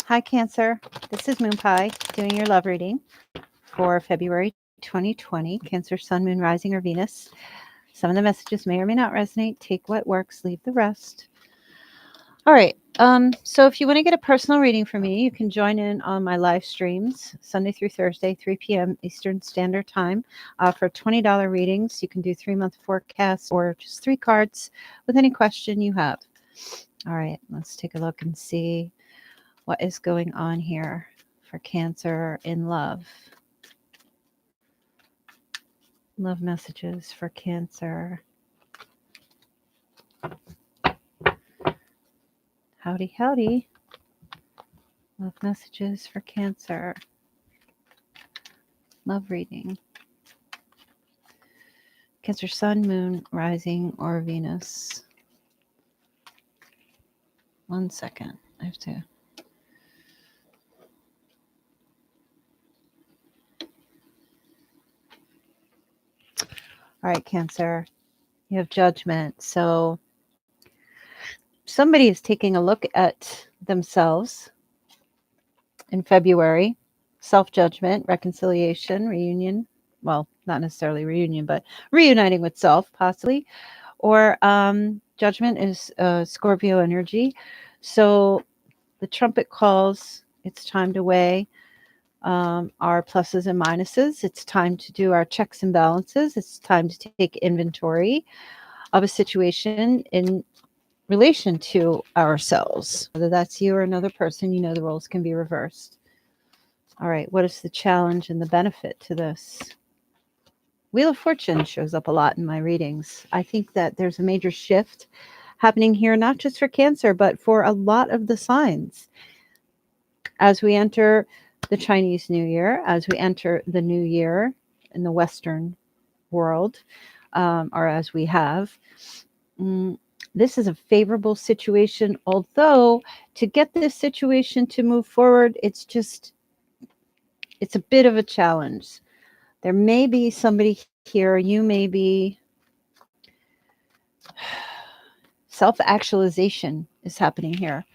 Hi, Cancer. This is Moonpie doing your love reading for February 2020. Cancer, Sun, Moon, Rising, or Venus. Some of the messages may or may not resonate. Take what works, leave the rest. All right. So if you want to get a personal reading from me, you can join in on my live streams Sunday through Thursday, 3 p.m. Eastern Standard Time. For $20 readings, you can do 3-month forecasts or just 3 cards with any question you have. All right, let's take a look and see what is going on here for Cancer in love. Love messages for Cancer. Howdy, howdy. Love messages for Cancer. Love reading. Cancer, Sun, Moon, Rising, or Venus. 1 second. I have to. All right, Cancer. You have Judgment. So somebody is taking a look at themselves in February. Self-judgment, reconciliation, reunion. Well, not necessarily reunion, but reuniting with self, possibly. Or Judgment is Scorpio energy. So the trumpet calls. It's time to weigh our pluses and minuses. It's time to do our checks and balances. It's time to take inventory of a situation in relation to ourselves. Whether that's you or another person, you know the roles can be reversed. All right, what is the challenge and the benefit to this? Wheel of Fortune shows up a lot in my readings. I think that there's a major shift happening here, not just for Cancer, but for a lot of the signs. As we enter the Chinese New Year, as we enter the new year in the Western world, or as we have, this is a favorable situation. Although to get this situation to move forward, it's a bit of a challenge. There may be somebody here, you may be, self-actualization is happening here.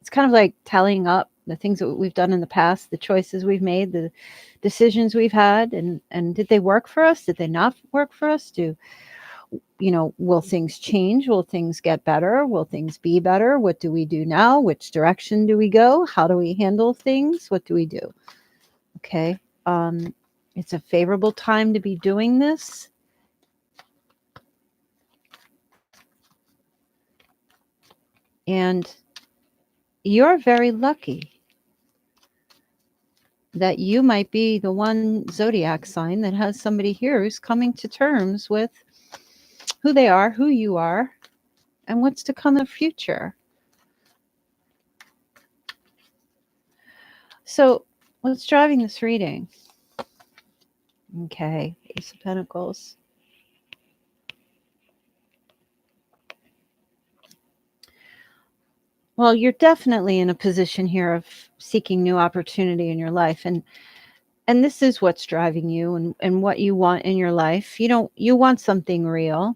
It's kind of like tallying up the things that we've done in the past, the choices we've made, the decisions we've had, and did they work for us? Did they not work for us? Will things change? Will things get better? Will things be better? What do we do now? Which direction do we go? How do we handle things? What do we do? Okay. It's a favorable time to be doing this. And you're very lucky that you might be the one zodiac sign that has somebody here who's coming to terms with who they are, who you are, and what's to come in the future. So what's driving this reading? Okay, Ace of Pentacles. Well, you're definitely in a position here of seeking new opportunity in your life. And this is what's driving you and what you want in your life. You want something real.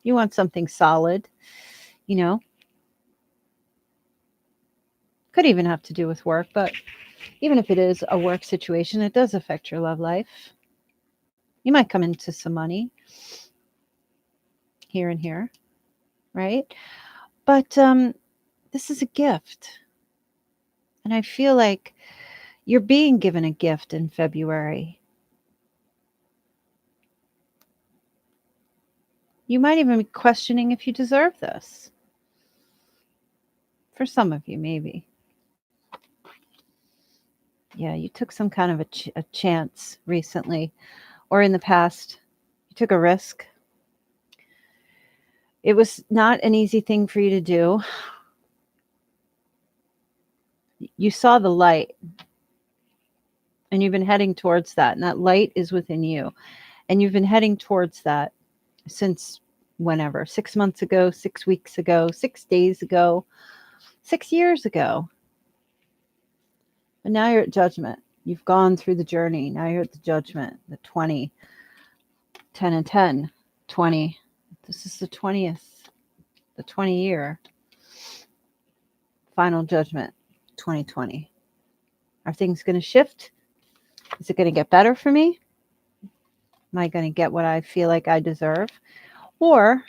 You want something solid, Could even have to do with work, but even if it is a work situation, it does affect your love life. You might come into some money here and here, right? But this is a gift. And I feel like you're being given a gift in February. You might even be questioning if you deserve this. For some of you, maybe. Yeah, you took some kind of a chance recently, or in the past. You took a risk. It was not an easy thing for you to do. You saw the light, and you've been heading towards that, and that light is within you. And you've been heading towards that since whenever, 6 months ago, 6 weeks ago, 6 days ago, 6 years ago. But now you're at Judgment. You've gone through the journey. Now you're at the Judgment, the 20, 10 and 10, 20. This is the 20th, the 20 year. final judgment 2020? Are things going to shift? Is it going to get better for me? Am I going to get what I feel like I deserve? Or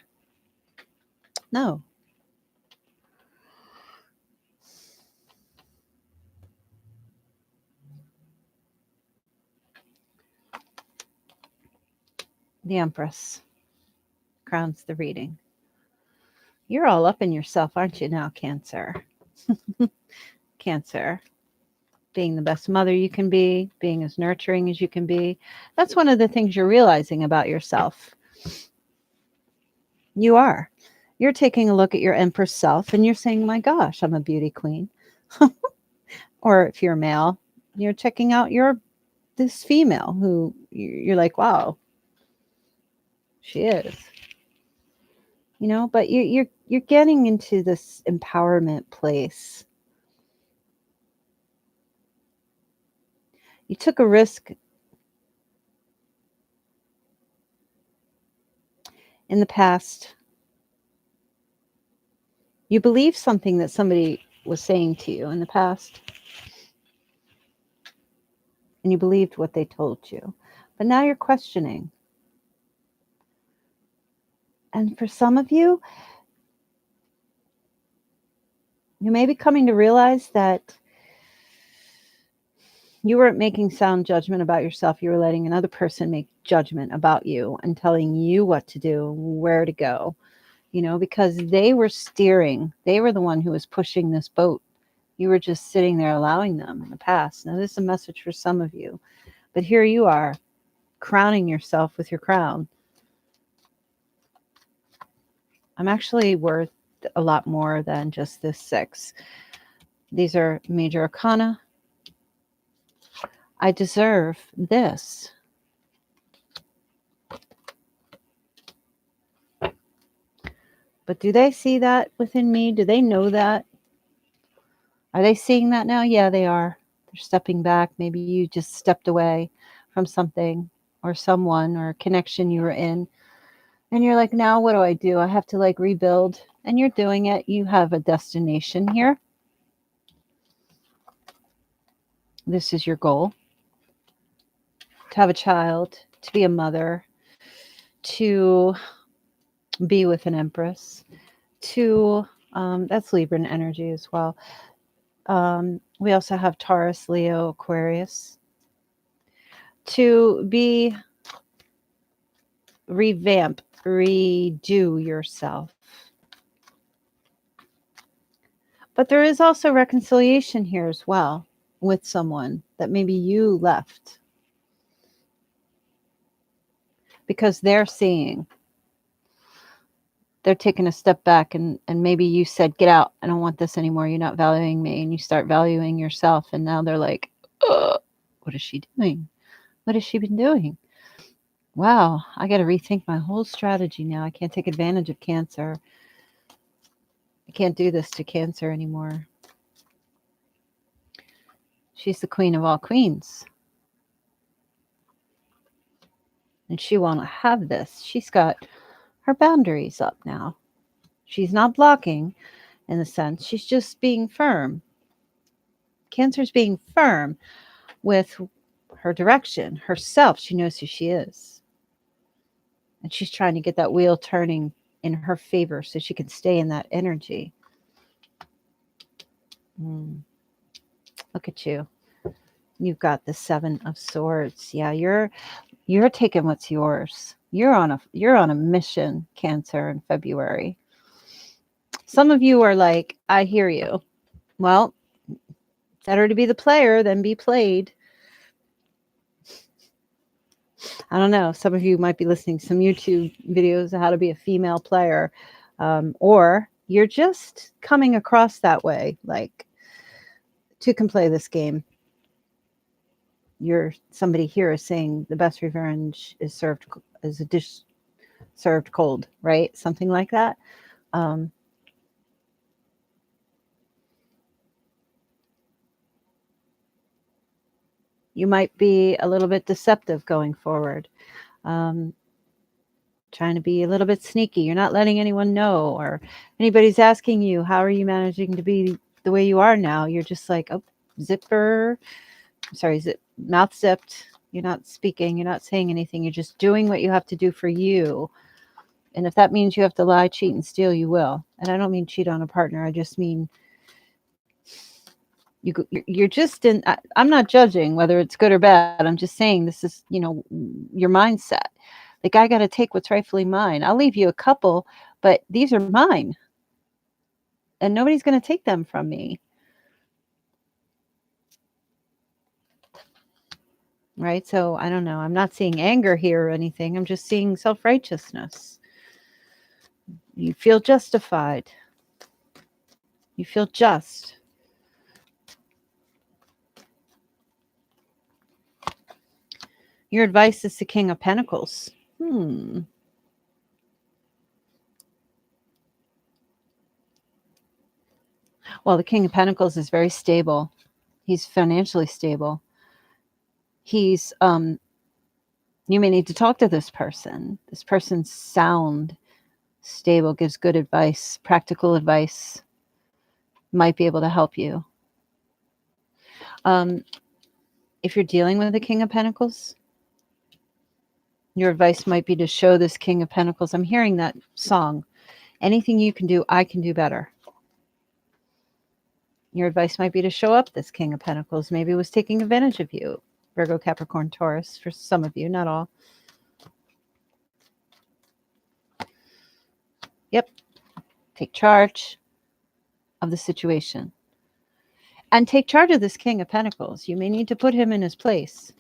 no? The Empress crowns the reading. You're all up in yourself, aren't you now, Cancer? Cancer. Being the best mother you can be, being as nurturing as you can be. That's one of the things you're realizing about yourself. You are. You're taking a look at your Empress self and you're saying, my gosh, I'm a beauty queen. Or if you're a male, you're checking out this female who you're like, wow, she is. You know, but you're getting into this empowerment place. You took a risk in the past. You believed something that somebody was saying to you in the past. And you believed what they told you. But now you're questioning. And for some of you, you may be coming to realize that you weren't making sound judgment about yourself. You were letting another person make judgment about you and telling you what to do, where to go, you know, because they were steering. They were the one who was pushing this boat. You were just sitting there allowing them in the past. Now, this is a message for some of you. But here you are, crowning yourself with your crown. I'm actually worth a lot more than just this 6. These are major arcana. I deserve this. But do they see that within me? Do they know that? Are they seeing that now? Yeah, they are. They're stepping back. Maybe you just stepped away from something or someone or a connection you were in. And you're like, now what do I do? I have to like rebuild. And you're doing it. You have a destination here. This is your goal. To have a child, to be a mother, to be with an empress, to, that's Libran energy as well. We also have Taurus, Leo, Aquarius. To be, revamp, redo yourself. But there is also reconciliation here as well with someone that maybe you left because they're seeing, they're taking a step back and maybe you said, get out, I don't want this anymore, you're not valuing me, and you start valuing yourself, and now they're like, what is she doing? What has she been doing? Wow, I got to rethink my whole strategy now. I can't take advantage of Cancer. I can't do this to Cancer anymore. She's the queen of all queens. And she won't have this. She's got her boundaries up now. She's not blocking in a sense. She's just being firm. Cancer's being firm with her direction, herself. She knows who she is. And she's trying to get that wheel turning in her favor so she can stay in that energy. Look at you. You've got the 7 of Swords. Yeah, you're taking what's yours. You're on a mission, Cancer, in February. Some of you are like, I hear you. Well, better to be the player than be played. I don't know. Some of you might be listening to some YouTube videos of how to be a female player. Or you're just coming across that way. Like, two can play this game. Somebody here is saying the best revenge is served as a dish served cold, right? Something like that. You might be a little bit deceptive going forward. Trying to be a little bit sneaky. You're not letting anyone know, or anybody's asking you, how are you managing to be the way you are now. You're just like, oh, mouth zipped. You're not speaking. You're not saying anything. You're just doing what you have to do for you. And if that means you have to lie, cheat, and steal, you will. And I don't mean cheat on a partner. I just mean you're just in. I'm not judging whether it's good or bad. I'm just saying this is, your mindset. Like, I got to take what's rightfully mine. I'll leave you a couple, but these are mine. And nobody's going to take them from me. Right? So I don't know. I'm not seeing anger here or anything. I'm just seeing self-righteousness. You feel justified. You feel just. Your advice is the King of Pentacles. Well, the King of Pentacles is very stable. He's financially stable. He's, you may need to talk to this person. This person's sound, stable, gives good advice, practical advice, might be able to help you. If you're dealing with the King of Pentacles, your advice might be to show this King of Pentacles. I'm hearing that song. Anything you can do, I can do better. Your advice might be to show up this King of Pentacles. Maybe it was taking advantage of you. Virgo, Capricorn, Taurus, for some of you, not all. Yep. Take charge of the situation. And take charge of this King of Pentacles. You may need to put him in his place.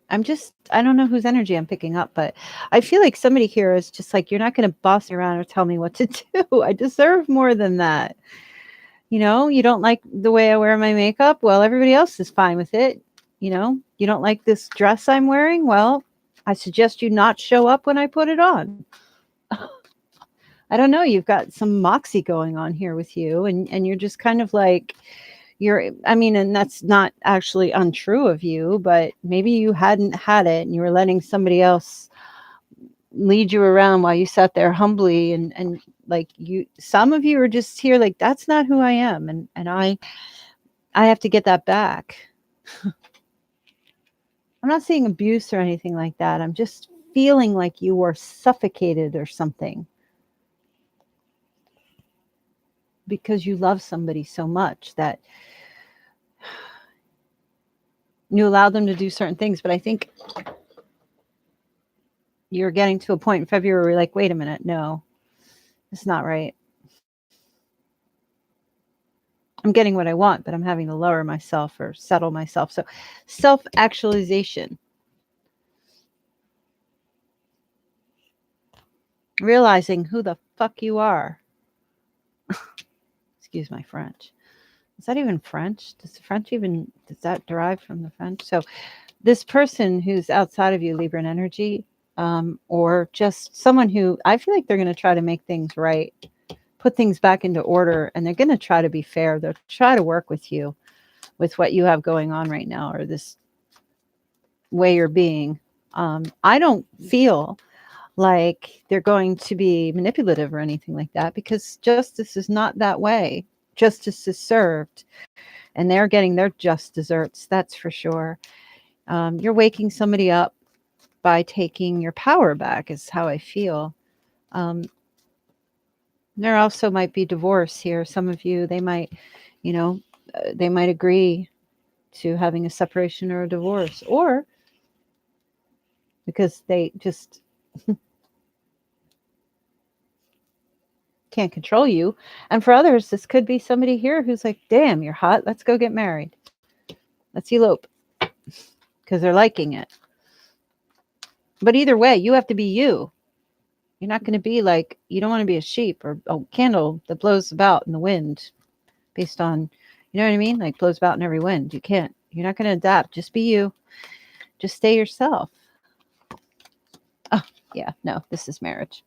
I don't know whose energy I'm picking up, but I feel like somebody here is just like, you're not going to boss me around or tell me what to do. I deserve more than that. You don't like the way I wear my makeup. Well, everybody else is fine with it. You don't like this dress I'm wearing. Well, I suggest you not show up when I put it on. I don't know. You've got some moxie going on here with you. And you're just kind of like, and that's not actually untrue of you, but maybe you hadn't had it and you were letting somebody else lead you around while you sat there humbly. And like some of you are just here like, that's not who I am. And I have to get that back. I'm not seeing abuse or anything like that. I'm just feeling like you were suffocated or something because you love somebody so much that you allow them to do certain things. But I think you're getting to a point in February where you're like, wait a minute, no, it's not right. I'm getting what I want, but I'm having to lower myself or settle myself. So self-actualization. Realizing who the fuck you are. Excuse my French. Is that even French? Does that derive from the French? So this person who's outside of you, Libran energy, or just someone who I feel like they're going to try to make things right, put things back into order, and they're going to try to be fair. They'll try to work with you with what you have going on right now, or this way you're being. I don't feel like they're going to be manipulative or anything like that, because justice is not that way. Justice is served, and they're getting their just desserts. That's for sure. You're waking somebody up by taking your power back, is how I feel. There also might be divorce here. Some of you, they might agree to having a separation or a divorce, or because they just can't control you. And for others, this could be somebody here who's like, damn, you're hot. Let's go get married. Let's elope, because they're liking it. But either way, you have to be you. You're not going to be like, you don't want to be a sheep or a candle that blows about in the wind based on, you know what I mean? Like blows about in every wind. You're not going to adapt. Just be you. Just stay yourself. Oh, yeah. No, this is marriage.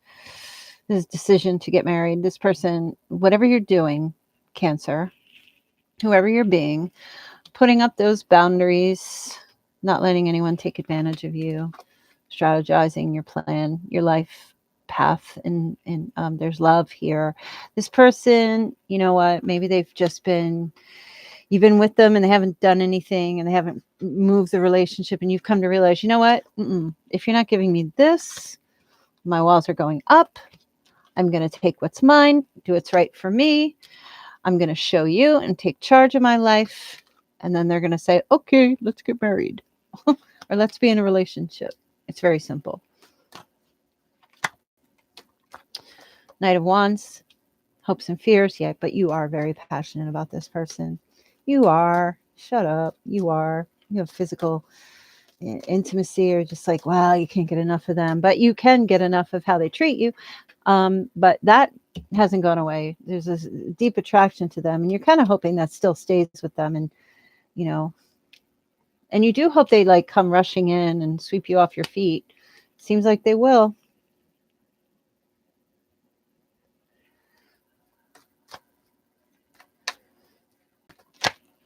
This is decision to get married. This person, whatever you're doing, Cancer, whoever you're being, putting up those boundaries, not letting anyone take advantage of you, strategizing your plan, your life path, and there's love here. This person, you know what? Maybe they've just been, you've been with them and they haven't done anything and they haven't moved the relationship, and you've come to realize, you know what? If you're not giving me this, my walls are going up. I'm going to take what's mine, do what's right for me. I'm going to show you and take charge of my life. And then they're going to say, okay, let's get married or let's be in a relationship. It's very simple. Knight of Wands, hopes and fears. Yeah, but you are very passionate about this person. You are. Shut up. You are. You have physical intimacy, or just like, wow, you can't get enough of them. But you can get enough of how they treat you. But that hasn't gone away. There's this deep attraction to them, and you're kind of hoping that still stays with them. And, you know, and you do hope they like come rushing in and sweep you off your feet. Seems like they will.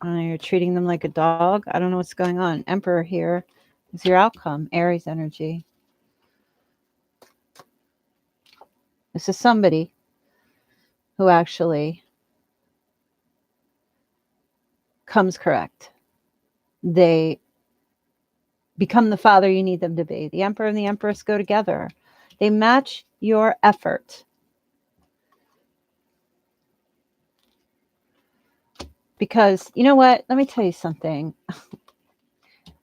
You're treating them like a dog. I don't know what's going on. Emperor here is your outcome. Aries energy. This is somebody who actually comes correct. They become the father you need them to be. The Emperor and the Empress go together. They match your effort. Because, you know what? Let me tell you something.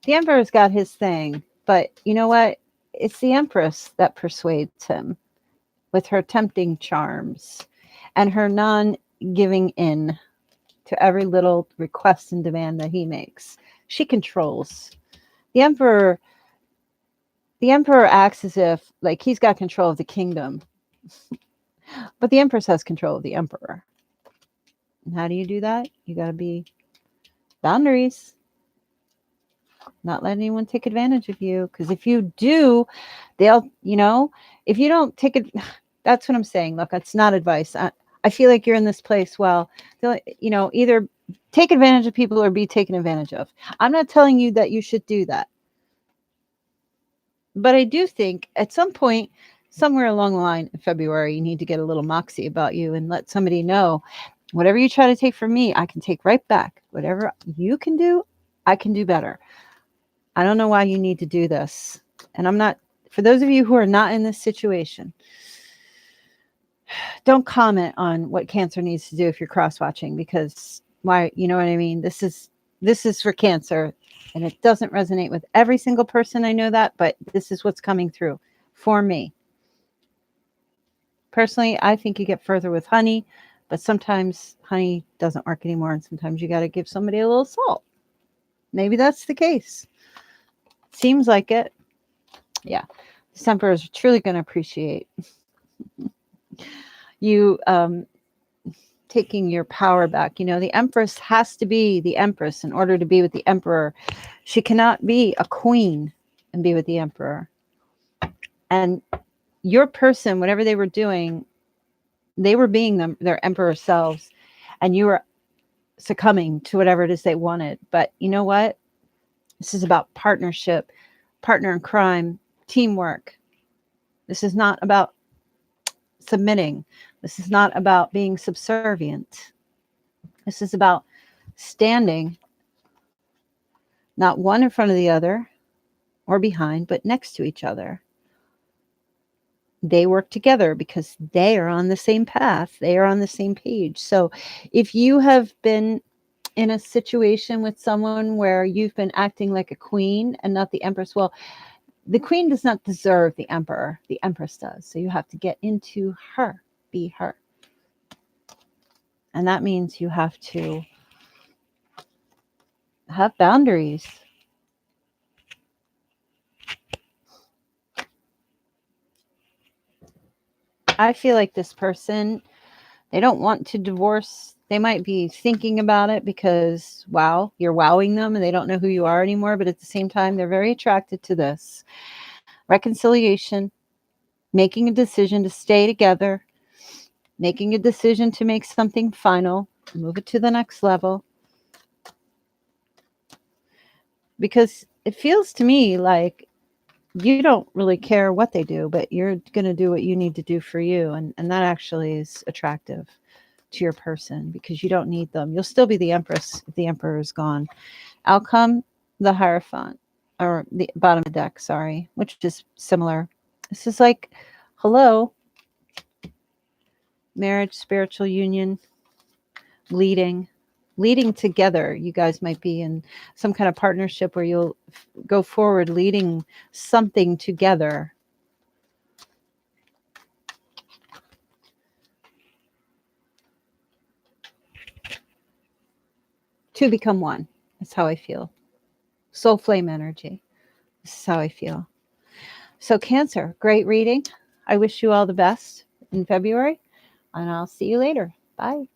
The Emperor's got his thing, but you know what? It's the Empress that persuades him with her tempting charms and her non-giving in to every little request and demand that he makes. She controls. The Emperor acts as if like he's got control of the kingdom, but the Empress has control of the Emperor. And how do you do that? You got to be boundaries. Not let anyone take advantage of you. Because if you do, they'll, you know, if you don't take it, that's what I'm saying. Look, it's not advice. I feel like you're in this place. Well, you know, either take advantage of people or be taken advantage of. I'm not telling you that you should do that. But I do think at some point, somewhere along the line in February, you need to get a little moxie about you and let somebody know, whatever you try to take from me, I can take right back. Whatever you can do, I can do better. I don't know why you need to do this. And I'm not, for those of you who are not in this situation, don't comment on what Cancer needs to do if you're cross-watching, because why, you know what I mean? This is for Cancer, and it doesn't resonate with every single person. I know that, but this is what's coming through for me. Personally, I think you get further with honey, but sometimes honey doesn't work anymore, and sometimes you got to give somebody a little salt. Maybe that's the case. Seems like it. Yeah. This Emperor is truly going to appreciate you taking your power back. You know, the Empress has to be the Empress in order to be with the Emperor. She cannot be a queen and be with the Emperor. And your person, whatever they were doing, they were being their Emperor selves, and you were succumbing to whatever it is they wanted. But you know what? This is about partnership, partner in crime, teamwork. This is not about submitting. This is not about being subservient. This is about standing, not one in front of the other or behind, but next to each other. They work together because they are on the same path. They are on the same page. So if you have been in a situation with someone where you've been acting like a queen and not the Empress, well, the queen does not deserve the Emperor. The Empress does. So you have to get into her, be her. And that means you have to have boundaries. I feel like this person, they don't want to divorce. They might be thinking about it because, wow, you're wowing them and they don't know who you are anymore. But at the same time, they're very attracted to this. Reconciliation, making a decision to stay together, making a decision to make something final, move it to the next level. Because it feels to me like you don't really care what they do, but you're going to do what you need to do for you. And that actually is attractive to your person because you don't need them. You'll still be the empress if the emperor is gone. Outcome, the Hierophant, or the bottom of the deck, sorry, which is similar. This is like, hello, marriage, spiritual union, leading together. You guys might be in some kind of partnership where you'll go forward leading something together. To become one. That's how I feel. Soul flame energy. This is how I feel. So Cancer, great reading. I wish you all the best in February, and I'll see you later. Bye.